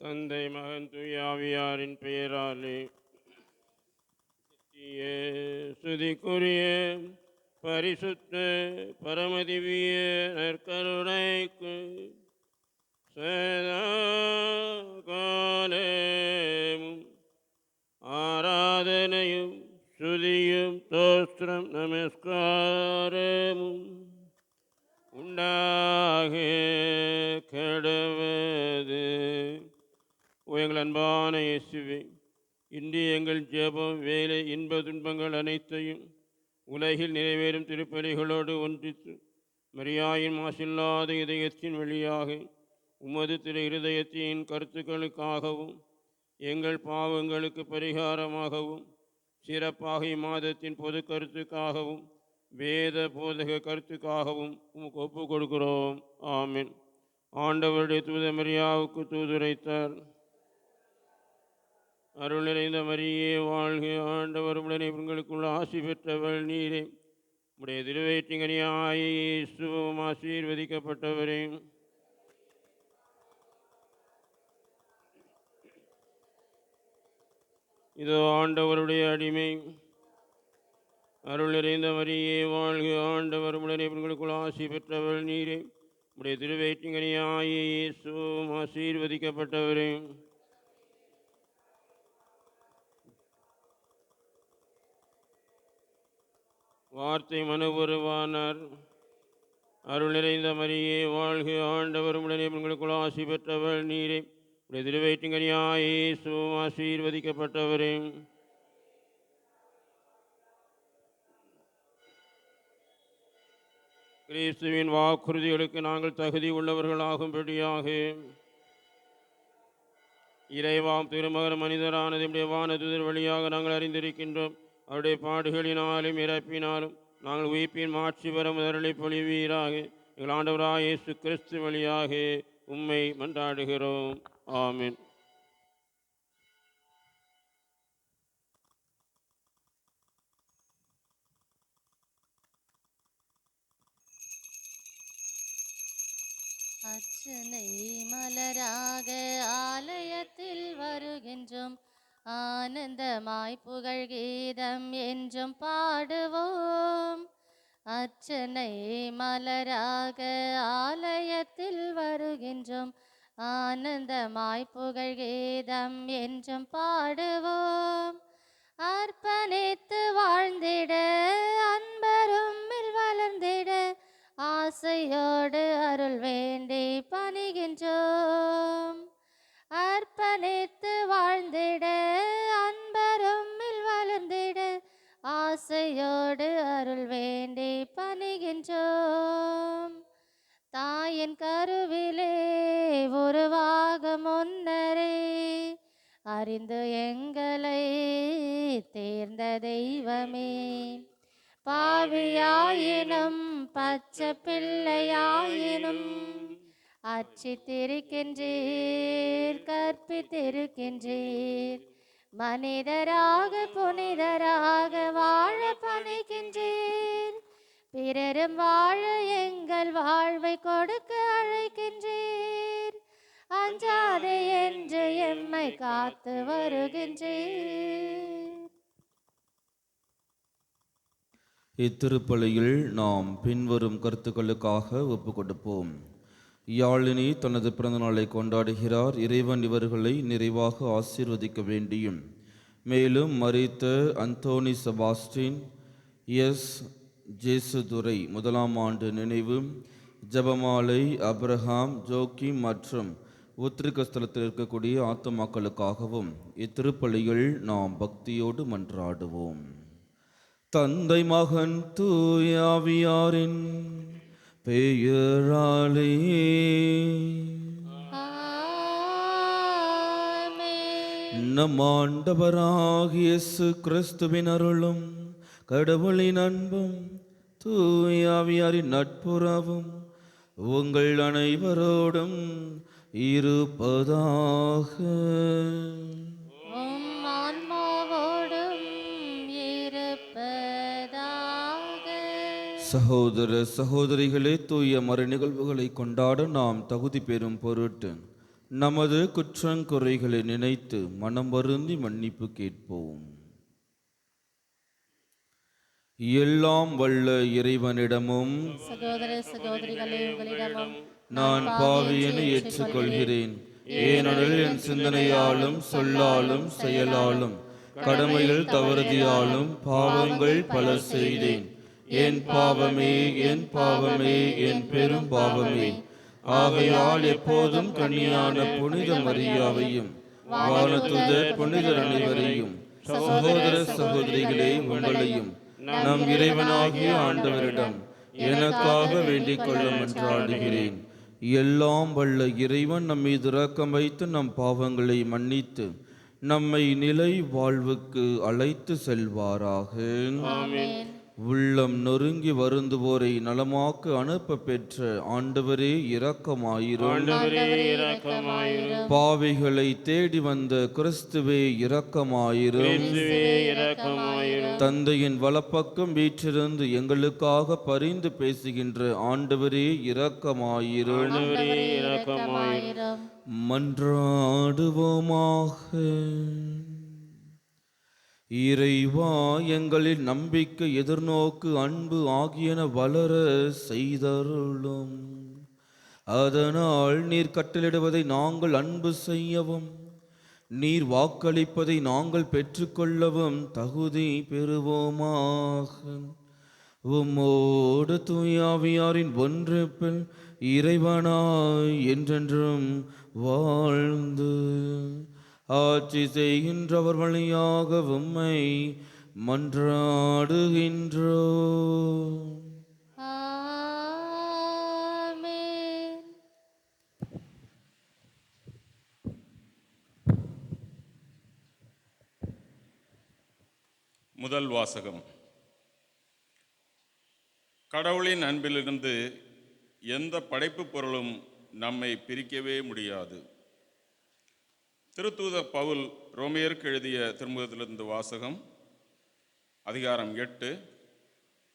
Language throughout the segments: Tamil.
தந்தை மகன் தூய ஆவியாரின் பெயராலே சுதிக்குரிய பரிசுத்த பரமதிவிய நற்கருணைக்கு சதா காலமும் ஆராதனையும் ஸ்துதியும் தோஸ்திரம் நமஸ்காரமும் உண்டாக கடவது. எங்கள் அன்பான இயேசுவே, இன்று எங்கள் ஜெபம், வேலை, இன்ப துன்பங்கள் அனைத்தையும் உலகில் நிறைவேறும் திருப்பலிகளோடு ஒன்றித்து மரியாயின் மாசில்லாத இதயத்தின் வழியாக உமது திரு இருதயத்தின் கருத்துக்களுக்காகவும் எங்கள் பாவங்களுக்கு பரிகாரமாகவும் சிறப்பாக இம்மாதத்தின் பொது கருத்துக்காகவும் வேத போதக கருத்துக்காகவும் உமக்கு ஒப்பு கொடுக்கிறோம். ஆமென். ஆண்டவருடைய தூத மரியாவுக்கு தூதுரைத்தார். அருள் நிறைந்த மரியே வாழ்க, ஆண்டவர் உடனே பெண்களுக்குள்ள ஆசி பெற்றவள் நீரே. உடைய திருவயிற்றிங்கனியாய இயேசுவும் ஆசீர்வதிக்கப்பட்டவரே. இதோ ஆண்டவருடைய அடிமை. அருள் நிறைந்த மரியே வாழ்க, ஆண்டவர் உடனே பெண்களுக்குள் ஆசி பெற்றவள் நீரே. உடைய திருவயிற்றிங்கனியாய இயேசுவும் ஆசீர்வதிக்கப்பட்டவரே. வார்த்தை மனுபுருவானார். அருள் நிறைந்த மரியே வாழ்க, ஆண்டவர் உடனே பெண்களுக்குள் ஆசி பெற்றவள் நீரே. உடைய திருவயிற்றிங்கனியாய இயேசுவும் ஆசீர்வதிக்கப்பட்டவரே. கிறிஸ்துவின் வாக்குறுதிகளுக்கு நாங்கள் தகுதி உள்ளவர்களாகும்படியாக இறைவாம் திருமகன் மனிதரானது வானதுதர் வழியாக நாங்கள் அறிந்திருக்கின்றோம். அவருடைய பாடுகளினாலும் இறப்பினாலும் நாங்கள் உயிர்ப்பின் மாட்சி பெற முதலி பொழிவீராக. எங்கள் ஆண்டவராக இயேசு கிறிஸ்து வழியாக உம்மை மன்றாடுகிறோம். ஆமென். அர்ச்சனை மலராக ஆலயத்தில் வருகின்றோம், ஆனந்தமாய் புகழ் கீதம் என்றும் பாடுவோம். அர்ச்சனை மலராக ஆலயத்தில் வருகின்றோம், ஆனந்தமாய் புகழ் கீதம் என்றும் பாடுவோம். அர்ப்பணித்து வாழ்ந்திட அன்பரும் வளர்ந்திட ஆசையோடு அருள் வேண்டி பணிகின்றோம். அர்ப்பணித்து வாழ்ந்திட அன்பரும் வளர்ந்திட ஆசையோடு அருள் வேண்டி பணிகின்றோம். தாயின் கருவிலே உருவாக முன்னரே அறிந்து எங்களை தேர்ந்த தெய்வமே, பாவியாயினும் பச்சை பிள்ளையாயினும் அர்ச்சித்திருக்கின்றீர், கற்பித்திருக்கின்றீர். மனிதராக புனிதராக வாழ பணிக்கின்றீர், பிறரும் வாழ எங்கள் வாழ்வை கொடுக்க அழைக்கின்றீர். அஞ்சாதே என்று எம்மை காத்து வருகின்றீர். இத்திருப்பலியில் நாம் பின்வரும் கருத்துக்களுக்காக ஒப்பு கொடுப்போம். யாழினி தனது பிறந்தநாளை கொண்டாடுகிறார். இறைவன் இவர்களை நிறைவாக ஆசீர்வதிக்க வேண்டியும், மேலும் மரித்த அந்தோனி செபாஸ்டின், எஸ் ஜேசுதுரை 1ஆம் ஆண்டு நினைவு, ஜபமாலை அப்ரஹாம், ஜோக்கிம் மற்றும் உத்திரிகஸ்தலத்தில் இருக்கக்கூடிய ஆத்துமாக்களுக்காகவும் இத்திருப்பலியில் நாம் பக்தியோடு மன்றாடுவோம். தந்தை மகன் தூயாவியாரின் பெயராலே நம் ஆண்டவராகிய இயேசு கிறிஸ்துவின் அருளும் கடவுளின் அன்பும் தூயாவியாரின் நட்புறவும் உங்கள் அனைவரோடும் இருப்பதாக. சகோதர சகோதரிகளே, தூய மறை நிகழ்வுகளை கொண்டாட நாம் தகுதி பெறும் பொருட்டு நமது குற்றங்குறைகளை நினைத்து மனம் வருந்தி மன்னிப்பு கேட்போம். எல்லாம் வல்ல இறைவனிடமும் சகோதர சகோதரிகளே, உங்களிடமும் நான் பாவியென ஏற்றுக்கொள்கிறேன். ஏனெனில் என் சிந்தனையாலும் சொல்லாலும் செயலாலும் கடமைகள் தவறுதியாலும் பாவங்கள் பல செய்தேன். என் பாவமே, என் பாவமே, என் பெரும் பாவமே. ஆகையால் எப்போதும் கன்னியான புனித மரியாவையும் வானதூதர் புனிதர் அனைவரையும் சகோதர சகோதரிகளே உங்களையும் நம் இறைவனாகிய ஆண்டவரிடம் எனக்காக வேண்டிக் கொள்ள மன்றாடுகிறேன். எல்லாம் வல்ல இறைவன் நம் மீது இரக்கம் வைத்து நம் பாவங்களை மன்னித்து நம்மை நிலை வாழ்வுக்கு அழைத்து செல்வாராக. ஆமென். உள்ளம் நொறுங்கி வருந்துவோரை நலமாக்க அனுப்ப பெற்ற ஆண்டவரே இரக்கமாயிரும். ஆண்டவரே இரக்கமாயிரும். பாவிகளை தேடி வந்த கிறிஸ்துவே இரக்கமாயிரும். இயேசுவே இரக்கமாயிரும். தந்தையின் வலப்பக்கம் வீற்றிருந்து எங்களுக்காக பரிந்து பேசுகின்ற ஆண்டவரே இரக்கமாயிரும். ஆண்டவரே இரக்கமாயிரும். மன்றாடுவோமாக. இறைவா, எங்களின் நம்பிக்கை, எதிர்நோக்கு, அன்பு ஆகியன வளர செய்தருளும். அதனால் நீர் கட்டளிடுவதை நாங்கள் அன்பு செய்யவும், நீர் வாக்களிப்பதை நாங்கள் பெற்றுக்கொள்ளவும் தகுதி பெறுவோமாக. உம்மோடு தூயாவியாரின் ஒன்றிப்பில் இறைவனாய் என்றென்றும் வாழ்ந்து ஆட்சி செய்கின்றவர் வழியாக உம்மை மன்றாடுகின்றோ. ஆமென். முதல் வாசகம். கடவுளின் அன்பிலிருந்து எந்த படைப்பு பொருளும் நம்மை பிரிக்கவே முடியாது. திருத்தூதர் பவுல் ரோமையருக்கு எழுதிய திருமுகத்திலிருந்து வாசகம். அதிகாரம் 8,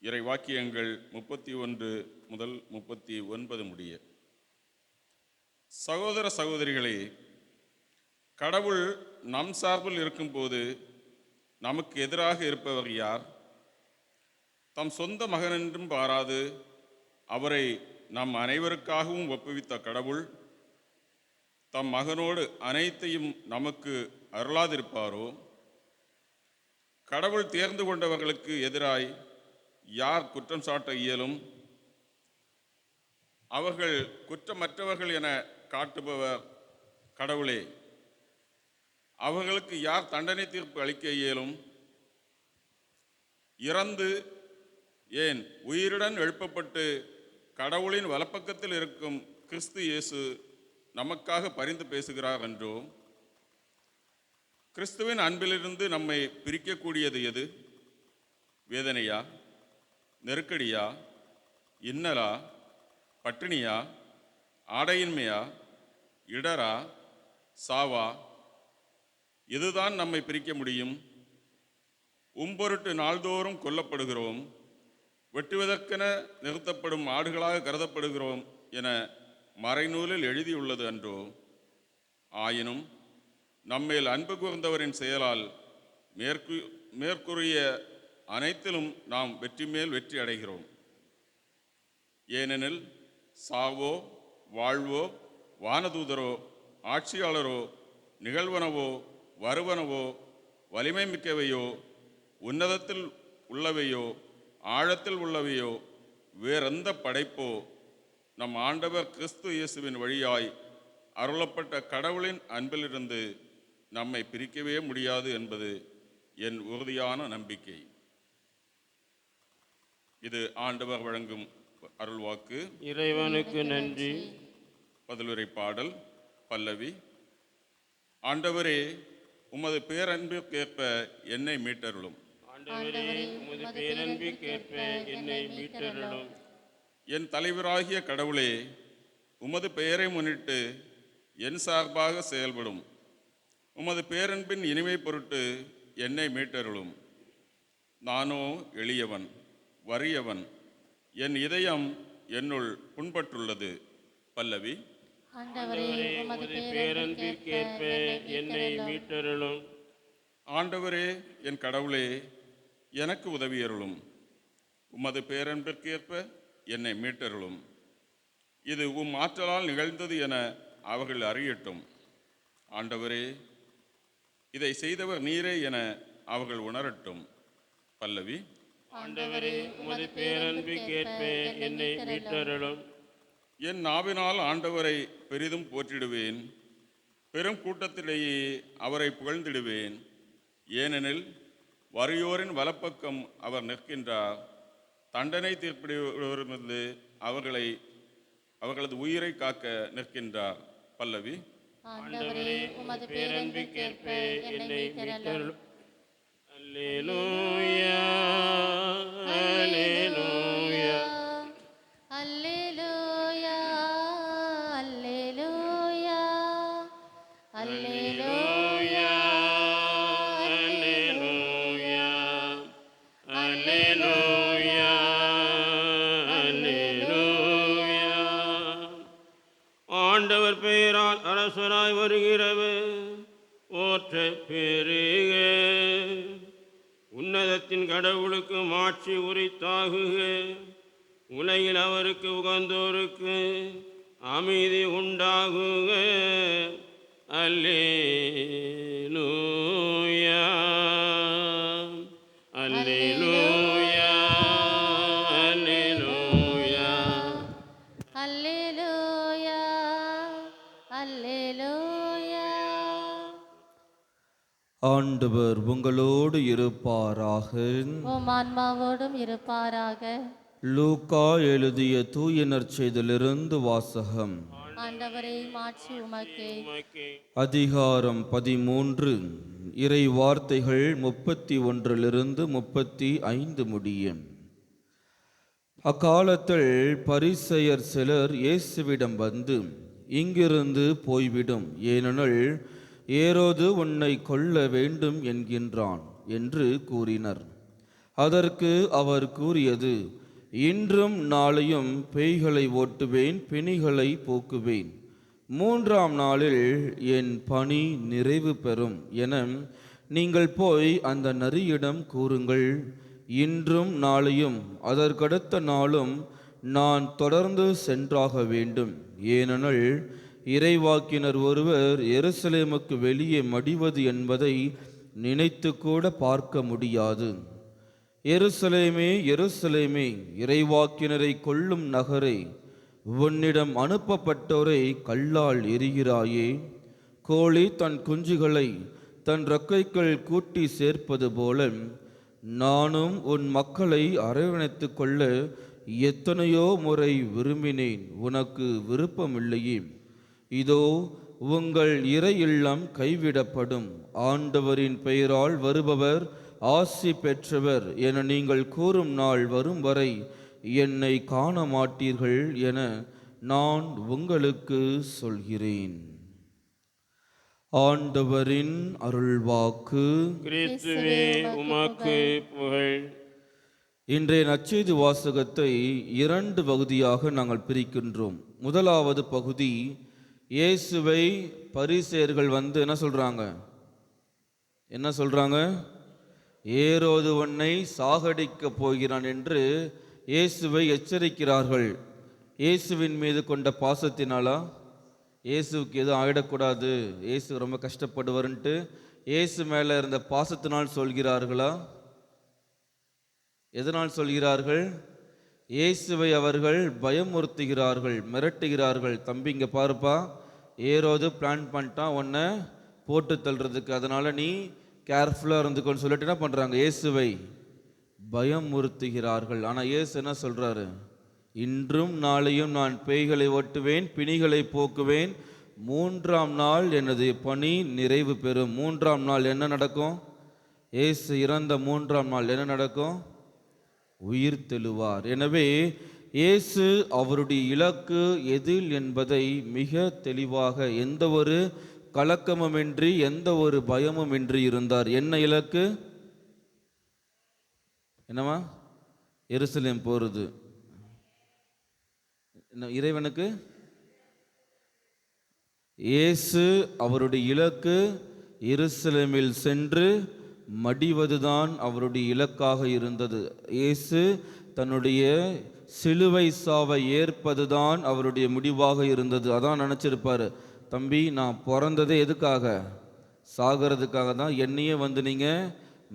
இறை வாக்கியங்கள் 31 முதல் 39 முடிய. சகோதர சகோதரிகளே, கடவுள் நம் சார்பில் இருக்கும்போது நமக்கு எதிராக இருப்பவர் யார்? தம் சொந்த மகனென்றும் பாராது அவரை நம் அனைவருக்காகவும் ஒப்புவித்த கடவுள் தம் மகனோடு அனைத்தையும் நமக்கு அருளாதிருப்பாரோ? கடவுள் தேர்ந்து கொண்டவர்களுக்கு எதிராய் யார் குற்றம் சாட்ட இயலும்? அவர்கள் குற்றமற்றவர்கள் என காட்டுபவர் கடவுளே. அவர்களுக்கு யார் தண்டனை தீர்ப்பு அளிக்க இயலும்? இறந்து ஏன் உயிருடன் எழுப்பப்பட்டு கடவுளின் வலப்பக்கத்தில் இருக்கும் கிறிஸ்து இயேசு நமக்காக பரிந்து பேசுகிறார் என்றோ? கிறிஸ்துவின் அன்பிலிருந்து நம்மை பிரிக்கக்கூடியது எது? வேதனையா? நெருக்கடியா? இன்னலா? பட்டினியா? ஆடையின்மையா? இடரா? சாவா? இதுதான் நம்மை பிரிக்க முடியும். உம்பொருட்டு நாள்தோறும் கொல்லப்படுகிறோம், வெட்டுவதற்கென நிறுத்தப்படும் ஆடுகளாக கருதப்படுகிறோம் என மறைநூலில் எழுதியுள்ளது அன்றோ? ஆயினும் நம்மேல் அன்பு கூர்ந்தவரின் செயலால் மேற்கூறிய அனைத்திலும் நாம் வெற்றி மேல் வெற்றி அடைகிறோம். ஏனெனில் சாவோ வாழ்வோ வானதூதரோ ஆட்சியாளரோ நிகழ்வனவோ வருவனவோ வலிமை மிக்கவையோ உன்னதத்தில் உள்ளவையோ ஆழத்தில் உள்ளவையோ வேறெந்த படைப்போ நம் ஆண்டவர் கிறிஸ்து இயேசுவின் வழியாய் அருளப்பட்ட கடவுளின் அன்பிலிருந்து நம்மை பிரிக்கவே முடியாது என்பது என் உறுதியான நம்பிக்கை. இது ஆண்டவர் வழங்கும் அருள்வாக்கு. இறைவனுக்கு நன்றி. பதிலுரை பாடல். பல்லவி. ஆண்டவரே, உமது பேரன்பிற்கேற்ப என்னை மீட்டருளும். ஆண்டவரே, உமது பேரன்பிற்கேற்ப என்னை மீட்டருளும். என் தலைவராகிய கடவுளே, உமது பெயரை முன்னிட்டு என் சார்பாக செயல்படும். உமது பேரன்பின் இனிமை பொருட்டு என்னை மீட்டருளும். நானோ எளியவன், வறியவன், என் இதயம் என்னுள் புண்பட்டுள்ளது. பல்லவி. ஆண்டவரே உமது பேரன்பிற்கேற்ப என்னை மீட்டருளும். ஆண்டவரே என் கடவுளே, எனக்கு உதவியருளும். உமது பேரன்பிற்கேற்ப என்னை மீட்டருளும். இது உம் ஆற்றலால் நிகழ்ந்தது என அவர்கள் அறியட்டும். ஆண்டவரே, இதை செய்தவர் நீரே என அவர்கள் உணரட்டும். பல்லவி. ஆண்டவரே உமது பேரன்பிற்கேற்ப என்னை மீட்டருளும். என் நாவினால் ஆண்டவரை பெரிதும் போற்றிடுவேன். பெரும் கூட்டத்திலேயே அவரை புகழ்ந்திடுவேன். ஏனெனில் வறியோரின் வலப்பக்கம் அவர் நிற்கின்றார். தண்டனை தீர்ப்பிடுவரிலிருந்து அவர்களது உயிரை காக்க நிற்கின்றார். பல்லவி. ஆண்டவரே உமது பேரன்பிற்கேற்ப என்னை மீட்டருளும். அல்லேலூயா, அல்லேலூயா. அல்லேலூயா, அல்லேலூயா, அல்லேலூயா, அல்லேலூயா, அல்லேலூயா, அல்லேலூயா. ஆண்டவர் பெயரால் அரசராய் வருகிறவர் போற்ற பெருக. உன்னதத்தின் கடவுளுக்கு மாட்சி உரித்தாகுக. உலகில் அவருக்கு உகந்தோருக்கு அமைதி உண்டாகுக. அல்லேலூயா, அல்லேலூயா, அல்லேலூயா. அல்லேலூயா, அல்லேலூயா. ஆண்டவர் உங்களோடு இருப்பாராக. உம் ஆன்மாவோடும் இருப்பாராக. லூக்கா எழுதிய தூய நற்செய்தியிலிருந்து வாசகம். ஆண்டவரே மாட்சி உமக்கே. உமக்கே. அதிகாரம் 13. இறை வார்த்தைகள் 31 35 முடியும். அக்காலத்தில் பரிசேயர் சிலர் இயேசுவிடம் வந்து, இங்கிருந்து போய்விடும், ஏனெனில் ஏரோது உன்னை கொல்ல வேண்டும் என்கின்றான் என்று கூறினர். அதற்கு அவர் கூறியது, இன்றும் நாளையும் பேய்களை ஓட்டுவேன், பிணிகளை போக்குவேன். 3ஆம் நாளில் என் பணி நிறைவு பெறும் என நீங்கள் போய் அந்த நரியிடம் கூறுங்கள். இன்றும் நாளையும் அதற்கடுத்த நாளும் நான் தொடர்ந்து சென்றாக வேண்டும். ஏனெனில் இறைவாக்கினர் ஒருவர் எருசலேமுக்கு வெளியே மடிவது என்பதை நினைத்து கூட பார்க்க முடியாது. எருசலேமே, எருசலேமே, இறைவாக்கினரை கொல்லும் நகரே, உன்னிடம் அனுப்பப்பட்டோரை கல்லால் எரிகிறாயே. கோழி தன் குஞ்சுகளை தன் இறக்கைக்குள் கூட்டி சேர்ப்பது போல நானும் உன் மக்களை அரவணைத்து கொள்ள எத்தனையோ முறை விரும்பினேன், உனக்கு விருப்பமில்லையே. இதோ உங்கள் இறை இல்லம் கைவிடப்படும். ஆண்டவரின் பெயரால் வருபவர் ஆசி பெற்றவர் என நீங்கள் கூறும் நாள் வரும் வரை என்னை காண மாட்டீர்கள் என நான் உங்களுக்கு சொல்கிறேன். ஆண்டவரின் அருள்வாக்கு. கிறிஸ்துவே உமக்கு புகழ். இன்றைய நற்செய்தி வாசகத்தை 2 பகுதியாக நாங்கள் பிரிக்கின்றோம். முதலாவது பகுதி, இயேசுவை பரிசேயர்கள் வந்து என்ன சொல்றாங்க? ஏரோது உன்னை சாகடிக்க போகிறான் என்று இயேசுவை எச்சரிக்கிறார்கள். இயேசுவின் மீது கொண்ட பாசத்தினாலா? இயேசுவுக்கு எதுவும் ஆகிடக்கூடாது, இயேசு ரொம்ப கஷ்டப்படுவார்ன்ட்டு இயேசு மேலே இருந்த பாசத்தினால் சொல்கிறார்களா? எதனால் சொல்கிறார்கள்? இயேசுவை அவர்கள் பயமுறுத்துகிறார்கள், மிரட்டுகிறார்கள். தம்பி இங்கே பாருப்பா, ஏரோது பிளான் பண்ணிட்டான் உன்னை போட்டு தள்ளுறதுக்கு, அதனால் நீ கேர்ஃபுல்லாக இருந்துக்கொன்னு சொல்லிட்டு என்ன பண்ணுறாங்க? இயேசுவை பயமுறுத்துகிறார்கள். ஆனால் இயேசு என்ன சொல்கிறாரு? இன்றும் நாளையும் நான் பேய்களை ஓட்டுவேன், பிணிகளை போக்குவேன், 3ஆம் நாள் எனது பணி நிறைவு பெறும். 3ஆம் நாள் என்ன நடக்கும்? இயேசு இறந்த 3ஆம் நாள் என்ன நடக்கும்? உயிர் தெழுவார். எனவே இயேசு அவருடைய இலக்கு எதில் என்பதை மிக தெளிவாக, எந்த ஒரு கலக்கமுமின்றி எந்த ஒரு பயமுமின்றி இருந்தார். என்ன இலக்கு? என்னவா? எருசலேம் போகிறது. இறைவனுக்கு இயேசு அவருடைய இலக்கு எருசலேமில் சென்று மடிவதுதான் அவருடைய இலக்காக இருந்தது. இயேசு தன்னுடைய சிலுவை சாவை ஏற்பதுதான் அவருடைய முடிவாக இருந்தது. அதான் நினச்சிருப்பார், தம்பி நான் பிறந்ததே எதுக்காக? சாகிறதுக்காக தான். என்னையே வந்து நீங்கள்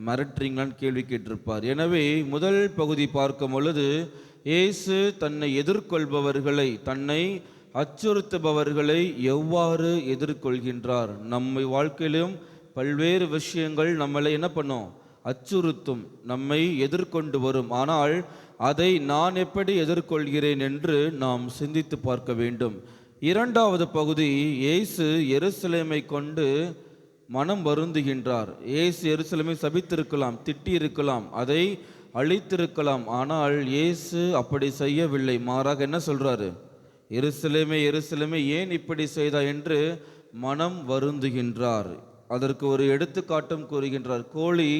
மிரட்டுறீங்களான்னு கேள்வி கேட்டிருப்பார். எனவே முதல் பகுதி பார்க்கும் பொழுது இயேசு தன்னை எதிர்கொள்பவர்களை, தன்னை அச்சுறுத்துபவர்களை எவ்வாறு எதிர்கொள்கின்றார். நம்ம வாழ்க்கையிலும் பல்வேறு விஷயங்கள் நம்மளை என்ன பண்ணும்? அச்சுறுத்தும், நம்மை எதிர்கொண்டு வரும். ஆனால் அதை நான் எப்படி எதிர்கொள்கிறேன் என்று நாம் சிந்தித்து பார்க்க வேண்டும். இரண்டாவது பகுதி, இயேசு எருசலேமை கொண்டு மனம் வருந்துகின்றார். இயேசு எருசலேமை சபித்திருக்கலாம், திட்டியிருக்கலாம், அதை அழித்திருக்கலாம். ஆனால் இயேசு அப்படி செய்யவில்லை. மாறாக என்ன சொல்றாரு? எருசலேமே எருசலேமே ஏன் இப்படி செய்தாய் என்று மனம் வருந்துகின்றார். அதற்கு ஒரு எடுத்துக்காட்டும் கூறுகின்றார். கோழி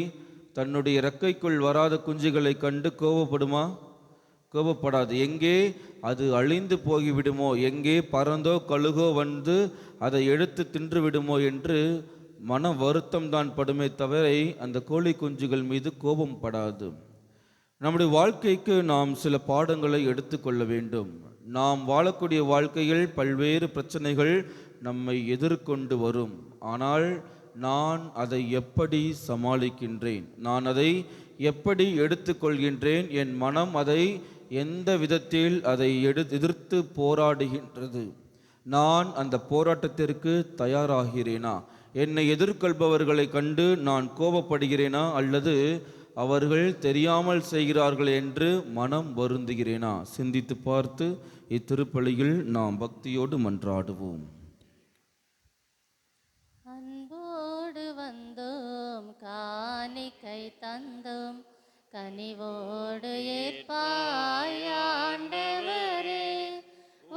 தன்னுடைய இறக்கைக்குள் வராத குஞ்சுகளை கண்டு கோபப்படுமா? கோபப்படாது. எங்கே அது அழிந்து போகிவிடுமோ, எங்கே பறந்தோ கழுகோ வந்து அதை எடுத்து தின்று விடுமோ என்று மன வருத்தம் தான் படுமே தவிர அந்த கோழி குஞ்சுகள் மீது கோபம் படாது. நம்முடைய வாழ்க்கைக்கு நாம் சில பாடங்களை எடுத்துக்கொள்ள வேண்டும். நாம் வாழக்கூடிய வாழ்க்கையில் பல்வேறு பிரச்சனைகள் நம்மை எதிர்கொண்டு வரும். ஆனால் நான் அதை எப்படி சமாளிக்கின்றேன்? நான் அதை எப்படி எடுத்துக்கொள்கின்றேன்? என் மனம் அதை எந்த விதத்தில் அதை எதிர்த்து போராடுகின்றது? நான் அந்த போராட்டத்திற்கு தயாராகிறேனா? என்னை எதிர்கொள்பவர்களை கண்டு நான் கோபப்படுகிறேனா? அல்லது அவர்கள் தெரியாமல் செய்கிறார்கள் என்று மனம் வருந்துகிறேனா? சிந்தித்து பார்த்து இத்திருப்பலியில் நாம் பக்தியோடு மன்றாடுவோம். அன்போடு வந்தோம், காணிக்கை தந்தோம், கனிவோடு ஏற்பாய் ஆண்டவரே,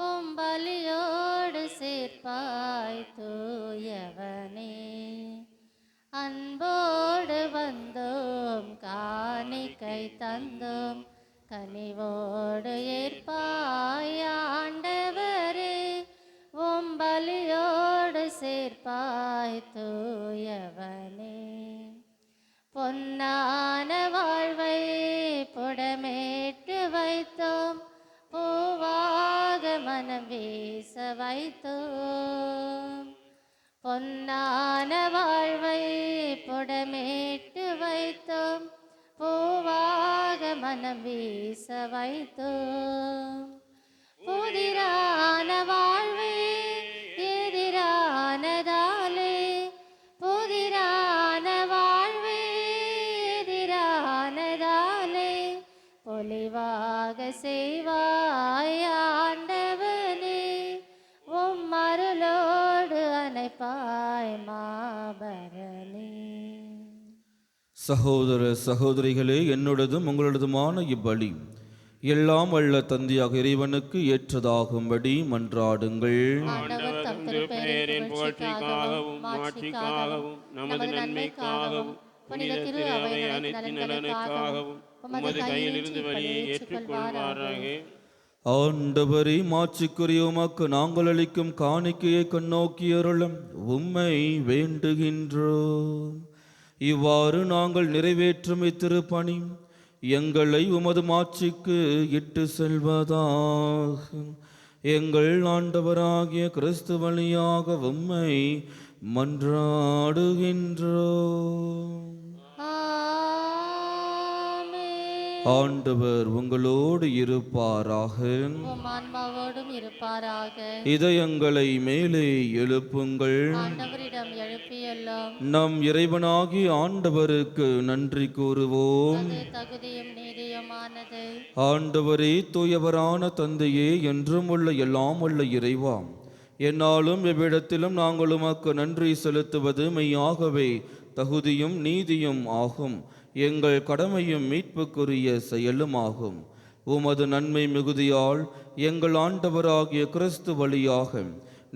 உம் பலியோடு சேர்ப்பாய் தூயவனே. அன்போடு வந்தோம், காணிக்கை தந்தோம், கனிவோடு ஏற்பாய் ஆண்டவரே, உம் பலியோடு சேர்ப்பாய் தூயவனே. பொன்னான வாழ்வை புடமேட்டு வைத்தோம், பூவாக மனம் வீச வைத்தோம். பொன்னான வாழ்வை புடமேட்டு வைத்தோம், பூவாக மனம் வீச வைத்தோம். புதிரான வாழ்வே எதிரானதாலே, புதிரான வாழ்வே எதிரானதாலே, பொலிவாக செய்வாய் ஆண்டவனே, உம் அருளோடு அணைப்பாய் மாபரனே. சகோதர சகோதரிகளே, என்னுடையதும் உங்களதுமான இப்பலி எல்லாம் வல்ல தந்தையாக இறைவனுக்கு ஏற்றதாகும்படி மன்றாடுங்கள். ஆண்டவர் தம் திருப்பெயரின் புகழ்ச்சிக்காகவும் மாட்சிக்காகவும் நமது நன்மைக்காகவும் புனித திரு அவை அனைத்து நலனுக்காகவும் உமது கையிலிருந்து வழியை ஏற்றுக்கொள்வாராக. ஆண்டவரே, மாட்சிக்குரிய உமக்கு நாங்கள் அளிக்கும் காணிக்கையை கண்ணோக்கி அருளும் உம்மை வேண்டுகின்றோம். இவ்வாறு நாங்கள் நிறைவேற்றும் இத்திருப்பணி எங்களை உமது மாட்சிக்கு இட்டு செல்வதாக. எங்கள் ஆண்டவராகிய கிறிஸ்து வழியாக உம்மை மன்றாடுகின்றோம். ஆண்டவர் உங்களோடு இருப்பாராக. உம் ஆன்மாவோடும் இருப்பாராக. இதயங்களை மேலே எழுப்புங்கள். ஆண்டவரிடம் எழுப்பியுள்ளோம். நம் இறைவனாகி ஆண்டவருக்கு நன்றி கூறுவோம். அது தகுதியும் நீதியுமானது. ஆண்டவரே, தூயவரான தந்தையே, என்றும் உள்ள எல்லாம் உள்ள இறைவா, என்னாலும் எவ்விடத்திலும் நாங்கள் உமக்கு நன்றி செலுத்துவது மெய்யாகவே தகுதியும் நீதியும் ஆகும். எங்கள் கடமையும் மீட்புக்குரிய செயலும் ஆகும். உமது நன்மை மிகுதியால் எங்கள் ஆண்டவராகிய கிறிஸ்து வழியாக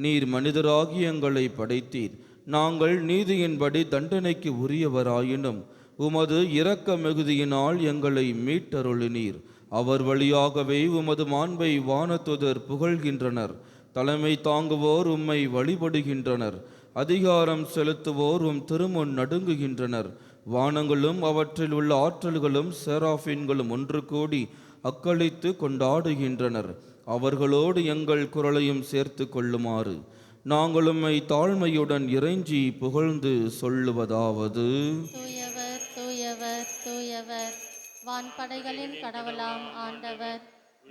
நீர் மனிதராகி எங்களை படைத்தீர். நாங்கள் நீதியின்படி தண்டனைக்கு உரியவராயினும் உமது இரக்க மிகுதியினால் எங்களை மீட்டருளினீர். அவர் வழியாகவே உமது மாண்பை வானதுதர் புகழ்கின்றனர். தலைமை தாங்குவோர் உம்மை வழிபடுகின்றனர். அதிகாரம் செலுத்துவோர் உம் திருமுன் நடுங்குகின்றனர். வானங்களும் அவற்றில் உள்ள ஆற்றல்களும் செராஃபின்களும் ஒன்று கூடி அக்களித்து கொண்டாடுகின்றனர். அவர்களோடு எங்கள் குரலையும் சேர்த்து கொள்ளுமாறு நாங்கள் உம்மை தாழ்மையுடன் இறைஞ்சி புகழ்ந்து சொல்லுவதாவது: தூயவர் தூயவர் தூயவர், வான்படைகளின் கடவுளாம் ஆண்டவர்.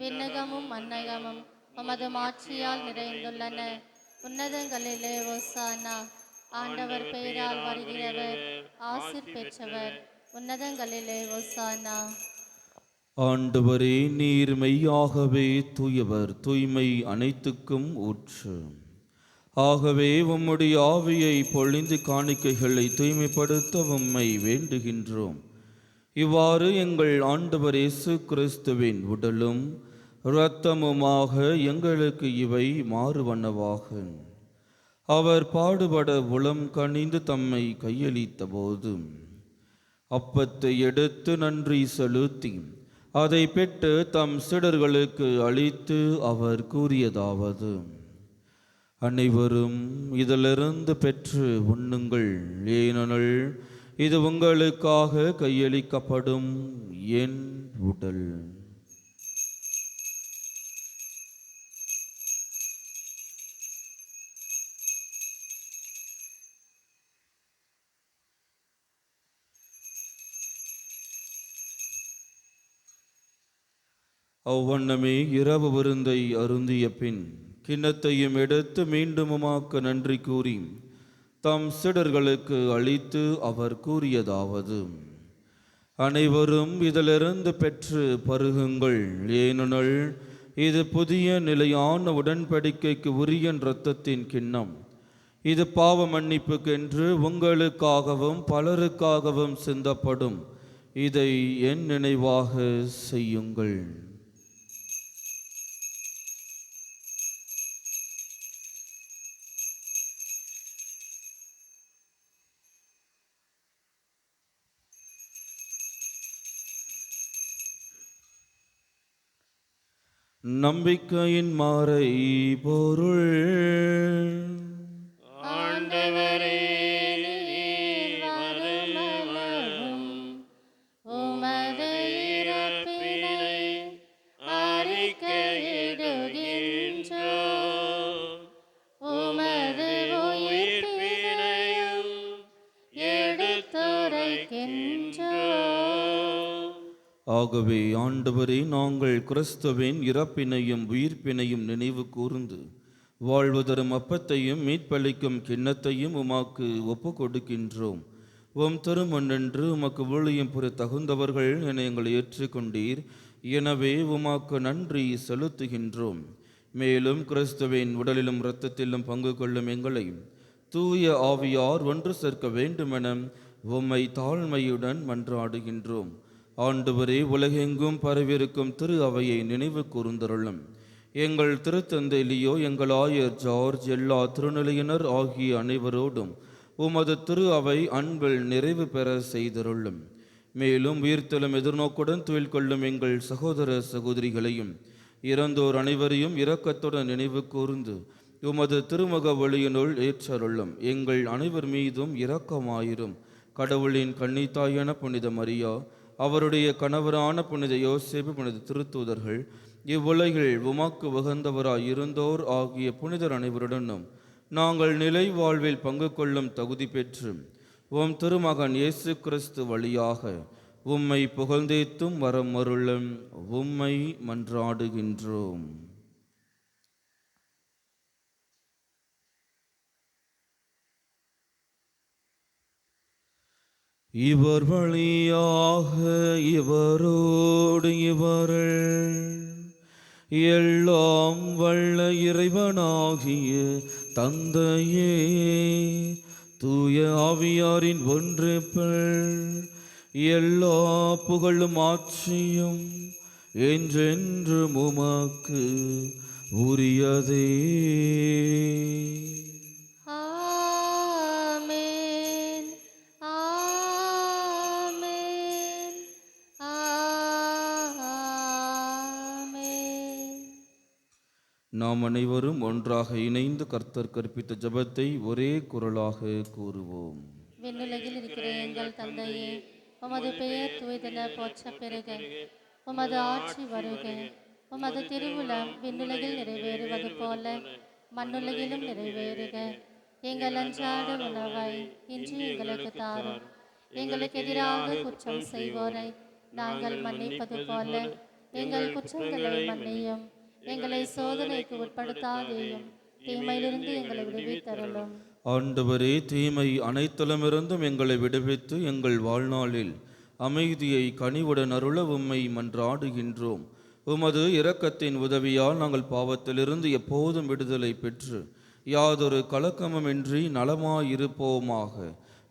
விண்ணகமும் மன்னகமும் உமது மாட்சியால் நிறைந்துள்ளன. உன்னதங்களிலே ஓசானா. ஆண்டவர் பெயரால் வருகிறவர் ஆசீர் பெற்றவர். உன்னதங்களிலே ஓசானா. ஆண்டவரே, நீர் மெய்யாகவே தூயவர், தூய்மை அனைத்துக்கும் ஊற்று. ஆகவே உம்முடைய ஆவியை பொழிந்து காணிக்கைகளை தூய்மைப்படுத்த உம்மை வேண்டுகின்றோம். இவ்வாறு எங்கள் ஆண்டவர் இயேசு கிறிஸ்துவின் உடலும் இரத்தமுமாக எங்களுக்கு இவை மாறுவனவாக. அவர் பாடுபட உளம் கனிந்து தம்மை கையளித்த போது அப்பத்தை எடுத்து நன்றி செலுத்தி அதை பெற்று தம் சீடர்களுக்கு அளித்து அவர் கூறியதாவது: அனைவரும் இதிலிருந்து பெற்று உண்ணுங்கள், ஏனெனில் இது உங்களுக்காக கையளிக்கப்படும் என் உடல். அவ்வண்ணமே இரவு விருந்தை அருந்திய பின் கிண்ணத்தையும் எடுத்து மீண்டும் உமக்கு நன்றி கூறி தம் சீடர்களுக்கு அளித்து அவர் கூறியதாவது: அனைவரும் இதிலிருந்து பெற்று பருகுங்கள், ஏனெனில் இது புதிய நிலையான உடன்படிக்கைக்கு உரிய இரத்தத்தின் கிண்ணம். இது பாவ மன்னிப்புக்கென்று உங்களுக்காகவும் பலருக்காகவும் சிந்தப்படும். இதை என் நினைவாக செய்யுங்கள். நம்பிக்கையின் மாறை பொருள். ஆண்டவரே, நீர் வருமளவும் உமது இறப்பினை அறிக்கையிடுகின்றோம். உமது உயிர்ப்பினையும் எடுத்துரைக்கின்றோம். ஆகவே ஆண்டவரே, நாங்கள் கிறிஸ்துவின் இறப்பினையும் உயிர்ப்பினையும் நினைவு கூர்ந்து வாழ்வு தரும் அப்பத்தையும் மீட்பளிக்கும் கிண்ணத்தையும் உமாக்கு ஒப்பு கொடுக்கின்றோம். உம் திருமண்ணென்று உமக்கு ஊழியம் புரிய தகுந்தவர்கள் என எங்களை ஏற்றுக்கொண்டீர். எனவே உமாக்கு நன்றி செலுத்துகின்றோம். மேலும் கிறிஸ்துவின் உடலிலும் இரத்தத்திலும் பங்கு கொள்ளும் எங்களை தூய ஆவியார் ஒன்று சேர்க்க வேண்டுமென உம்மை தாழ்மையுடன் மன்றாடுகின்றோம். ஆண்டவரே, உலகெங்கும் பரவியிருக்கும் திரு அவையை நினைவு கூர்ந்தருளும். எங்கள் திருத்தந்தை லியோ, எங்கள் ஆயர் ஜார்ஜ், எல்லா திருநிலையினர் ஆகிய அனைவரோடும் உமது திரு அவை அன்பில் நிறைவு பெற செய்தருளும். மேலும் உயிர்த்தெழும் எதிர்நோக்குடன் துயில் கொள்ளும் எங்கள் சகோதர சகோதரிகளையும் இறந்தோர் அனைவரையும் இரக்கத்துடன் நினைவு கூர்ந்து உமது திருமுக ஒளியினுள் ஏற்றருளும். எங்கள் அனைவர் மீதும் இரக்கமாயிரும். கடவுளின் கன்னித்தாயான புனித மரியா, அவருடைய கணவரான புனித யோசேப்பு, புனித திருத்தூதர்கள், இவ்வுலகில் உமக்கு உகந்தவராய் இருந்தோர் ஆகிய புனிதர் அனைவருடனும் நாங்கள் நிலை வாழ்வில் பங்கு கொள்ளும் தகுதி பெற்று உம் திருமகன் இயேசு கிறிஸ்து வழியாக உம்மை புகழ்ந்தேத்தும் வரம் அருளும் உம்மை மன்றாடுகின்றோம். இவர் வழியாக இவரோடு இவர்கள் எல்லாம் வல்ல இறைவனாகிய தந்தையே, தூய ஆவியாரின் ஒன்றிப்பில் எல்லா புகழும் ஆட்சியும் என்றென்றும் உமக்கு உரியதே. ஆமென். ஆமென். ஆமென். நாம் அனைவரும் ஒன்றாக இணைந்து கர்த்தர் கற்பித்த ஜெபத்தை ஒரே குரலாக கூறுவோம். விண்ணுலகில் இருக்கிற எங்கள் தந்தையே, உமது பெயர் தூய்தென போற்ற பெறுக. உமது ஆட்சி வருக. உமது திருவுளம் விண்ணுலகில் நிறைவேறுவது போல மண்ணுலகிலும் நிறைவேறுக. எங்கள் அன்றாட உணவை இன்று எங்களுக்கு தாரும். எங்களுக்கு எதிராக குற்றம் செய்வோரை நாங்கள் மன்னிப்பது போல எங்கள் குற்றங்களை மன்னியும். எங்களை சோதனைக்கு உட்படுத்தாதேயும், தீமையிலிருந்து எங்களை விடுவித்தருளும். ஆண்டவரே, தீமை அனைத்திலுமிருந்தும் எங்களை விடுவித்து எங்கள் வாழ்நாளில் அமைதியை கனிவுடன் அருள உம்மை மன்றாடுகின்றோம். உமது இரக்கத்தின் உதவியால் நாங்கள் பாவத்திலிருந்து எப்போதும் விடுதலை பெற்று யாதொரு கலக்கமுமின்றி நலமாயிருப்போமாக.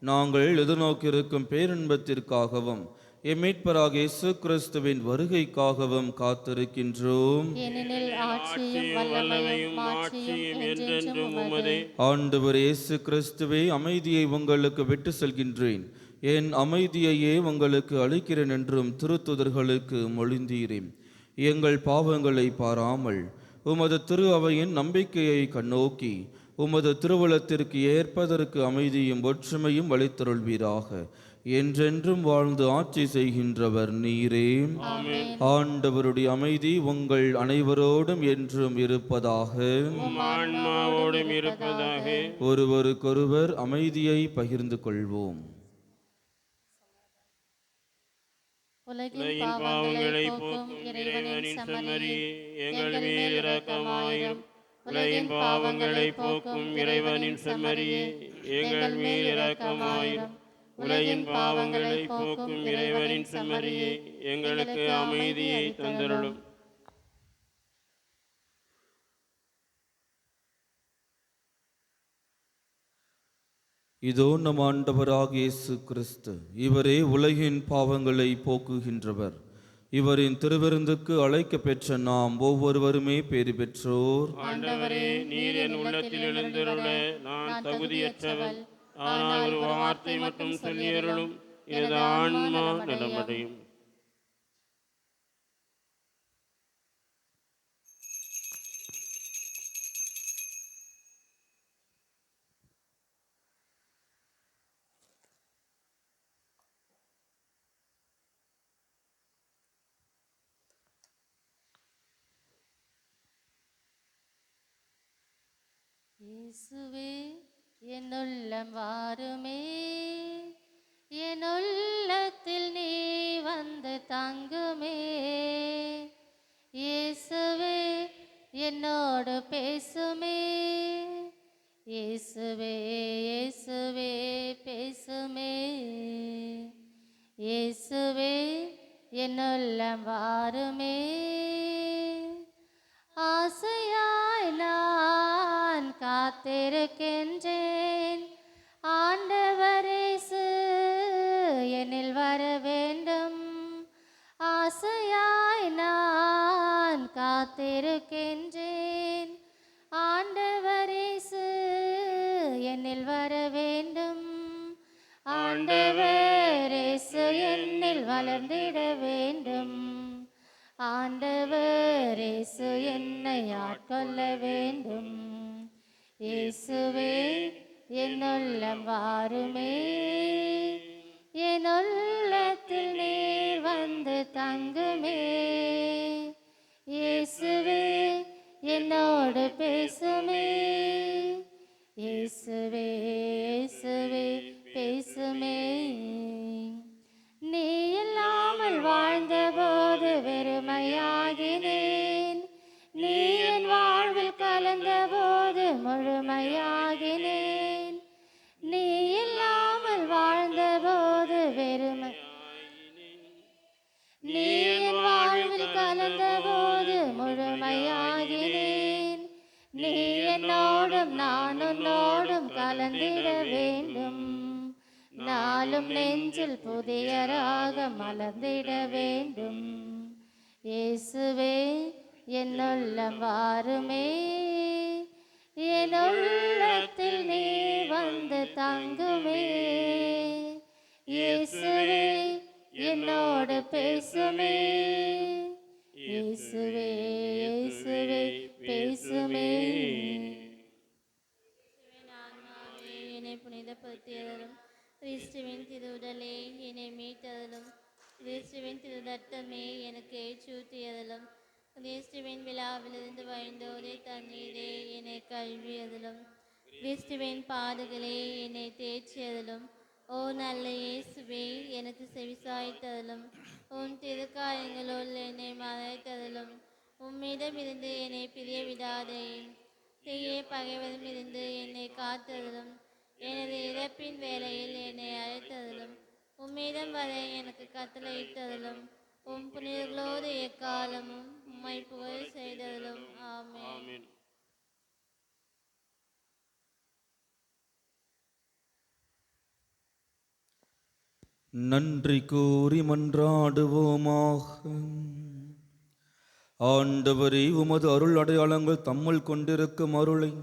நாங்கள் எதிர்நோக்கியிருக்கும் பேரின்பத்திற்காகவும் எம்மீட்பராக இயேசு கிறிஸ்துவின் வருகைக்காகவும் காத்திருக்கின்றோம். ஏனெனில் ஆட்சியும் வல்லமையும் மாட்சியும் என்றென்றும் உமதே. ஆண்டவர் இயேசு கிறிஸ்துவே, அமைதியை உங்களுக்கு விட்டு செல்கின்றேன், என் அமைதியையே உங்களுக்கு அளிக்கிறேன் என்றும் திருத்துதர்களுக்கு மொழிந்தீரேன். எங்கள் பாவங்களை பாராமல் உமது திரு அவையின் நம்பிக்கையை கண்ணோக்கி உமது திருவுளத்திற்கு ஏற்பதற்கு அமைதியும் ஒற்றுமையும் அளித்தருள்வீராக. என்றென்றும் வாழ்ந்து ஆட்சி செய்கின்றவர் நீரே. ஆண்டவருடைய அமைதி உங்கள் அனைவரோடும் என்றும் இருப்பதாக. ஆன்மாவோடும் இருப்பதாக. ஒருவருக்கொருவர் அமைதியை பகிர்ந்து கொள்வோம். உலகின் பாவங்களை போக்கும் இறைவனின் செம்மறியே, எங்கள் மேல் இரக்கமாயிரும். உலகின் பாவங்களை போக்கும் இறைவனின் செம்மறியே, எங்கள் மேல் இரக்கமாயிரும். உலகின் பாவங்களை போக்கும் இறைவனின் செம்மறியே, எங்களுக்கு அமைதியை தந்தருளும். இதோ நம் ஆண்டவராக இயேசு கிறிஸ்து, இவரே உலகின் பாவங்களை போக்குகின்றவர். இவரின் திருவிருந்துக்கு அழைக்க பெற்ற நாம் ஒவ்வொருவருமே பேறு பெற்றோர். ஆண்டவரே, நீர் என் உள்ளத்தில் எழுந்தருள நான் தகுதியற்றவள். ஆனால் ஒரு வார்த்தை மட்டும் சொல்லியருளும், எனது ஆன்மா நலமடையும். இயேசுவே, என் உள்ளம் வாருமே, என் உள்ளத்தில் நீ வந்து தங்குமே. இயேசுவே, என்னோடு பேசுமே. இயேசுவே, இயேசுவே பேசுமே. இயேசுவே, என் உள்ளம் வாருமே. ஆசையாய் நான் காத்திருக்கின்றேன். ஆண்டவர் இயேசு என்னில் வர வேண்டும். ஆசையாய் நான் காத்திருக்கின்றேன். ஆண்டவர் இயேசு என்னில் வர வேண்டும். ஆண்டவர் இயேசு என்னில் வளர்ந்திட வேண்டும். ஆண்டவர் இயேசு என்னை ஆட்கொள்ள வேண்டும். இயேசுவே, என் உள்ளம் வாருமே, என் உள்ளத்தில் நீர் வந்து தங்குமே. இயேசுவே, என்னோடு பேசுமே. இயேசுவே, இயேசுவே பேசுமே. நீ இல்லாமல் வாழ்ந்தபோது வெறுமையாகினேன். நீ என் வாழ்வில் கலந்தபோது முழுமையாகினேன். நீ இல்லாமல் வாழ்ந்தபோது நீ என் வாழ்வில் கலந்தபோது முழுமையாகினேன். நீ என்னோடும் நான் உன்னோடும் கலந்திட வேண்டும். நாளும் நெஞ்சில் புதிய ராகம் மலர்ந்திட வேண்டும். இயேசுவே, என் உள்ளம் வாருமே, என் உள்ளத்தில் நீ வந்து தங்குமே. இயேசுவே, என்னோடு பேசுமே. இயேசுவே, இயேசுவே பேசுமே. கிறிஸ்துவின் திருவுடலே என்னை மீட்டதிலும் கிறிஸ்துவின் திருரத்தமே எனக்கு ஏற்றூட்டியதிலும் கிறிஸ்துவின் விழாவிலிருந்து வழிந்தோதே தண்ணீரே என்னை கழுவியதிலும் கிறிஸ்துவின் பாடுகளே என்னை தேற்றியதிலும் ஓ நல்ல இயேசுவே எனக்கு செவிசாய்த்ததிலும் உன் திருக்காயங்களுள் என்னை மறைத்ததிலும் உம்மிடமிருந்து என்னை பிரிய விடாதேயும் தீய பகைவரிடமிருந்து என்னை காத்ததிலும் எனது இறப்பின் வேளையில் என்னை அழைத்ததிலும் உம்மிடம் வர எனக்கு கட்டளையிட்டதிலும் உம் புனிதர்களோடு எக்காலமும் உம்மை புகழ் செய்ததிலும் ஆமென். ஆமென். நன்றி கூறி மன்றாடுவோமாக. ஆண்டவரே, உமது அருள் அடையாளங்கள் தம்முள் கொண்டிருக்கும் அருளை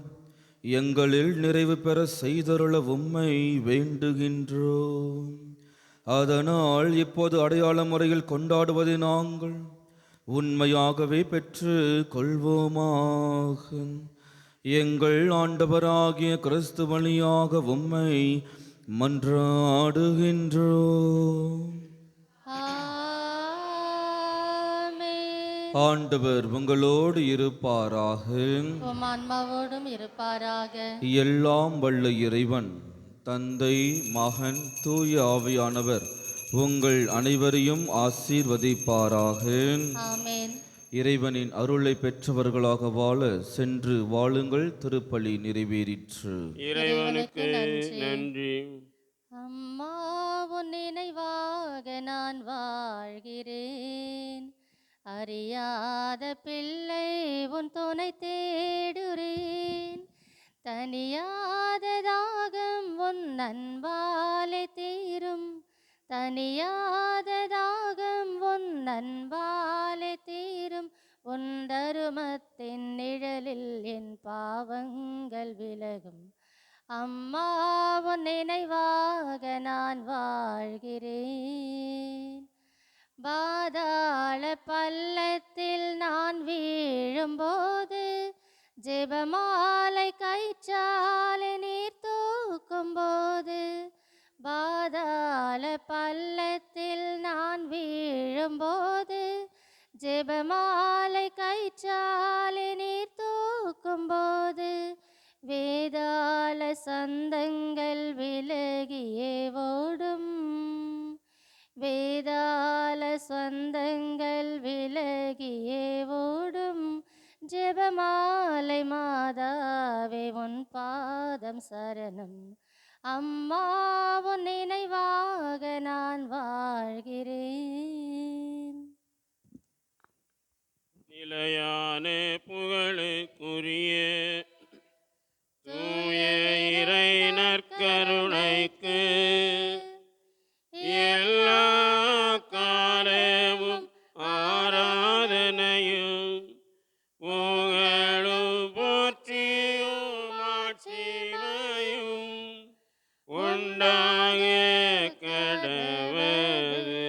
எங்களில் நிறைவு பெற செய்தருள உம்மை வேண்டுகின்றோம். அதனால் இப்போது அடையாள முறையில் கொண்டாடுவதை நாங்கள் உண்மையாகவே பெற்று கொள்வோமாக. எங்கள் ஆண்டவராகிய கிறிஸ்து வழியாக உம்மை மன்றாடுகின்றோம். ஆமென். ஆண்டவர் உங்களோடு இருப்பாராக. உம் ஆன்மாவோடும் இருப்பாராக. எல்லாம் வல்ல இறைவன் தந்தை, மகன், தூய ஆவியானவர் உங்கள் அனைவரையும் ஆசீர்வதிப்பாராக. ஆமென். இறைவனின் அருளை பெற்றவர்களாக வாழ சென்று வாழுங்கள். திருப்பலி நிறைவேறிற்று. இறைவனுக்கு நன்றி. நன்றி. அம்மா உன் நினைவாக நான் வாழ்கிறேன். அறியாத பிள்ளை உன் துணை தேடுறேன். தனியாத தாகம் உன் அன்பாலே தீரும். தனியாத தாகம் உன் அன்பாலே தீரும். உன் தருமத்தின் நிழலில் என் பாவங்கள் விலகும். அம்மா உன் நினைவாக நான் வாழ்கிறேன். பாதாள பள்ளத்தில் நான் வீழும்போது ஜெபமாலை கயிற்றாலே நீர் தூக்கும்போது பாதாள பள்ளத்தில் நான் வீழும்போது ஜெபமாலை கயிற்றாலே நீர் தூக்கும்போது வேதாள சந்தங்கள் விலகியே ஓடும். வேதாள சொந்தங்கள் விலகியே ஓடும். ஜெபமாலை மாதாவே உன் பாதம் சரணம். அம்மா உன் நினைவாக நான் வாழ்கிறேன். நிலையான புகழுக்குரிய தூய இறை நற்கருணைக்கு எல்லா காலமும் ஆராதனையும் புகழும் போற்றியும் மாட்சிமையும் உண்டாக கடவது.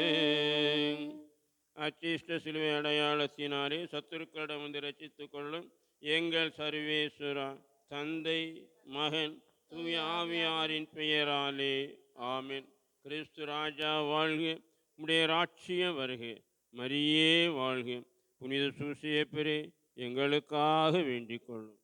அச்சிஷ்ட சிலுவை அடையாளத்தினாலே சத்துருக்களிடமிருந்து ரட்சித்துக் கொள்ளும் எங்கள் சர்வேஸ்வரா, தந்தை, மகன், தூய ஆவியாரின் பெயராலே ஆமென். கிறிஸ்து ராஜா வாழ்க. உம்முடைய ராட்சியம் வருக. மரியே வாழ்க. புனித சூசையப்பரே எங்களுக்காக வேண்டிக் கொள்ளும்.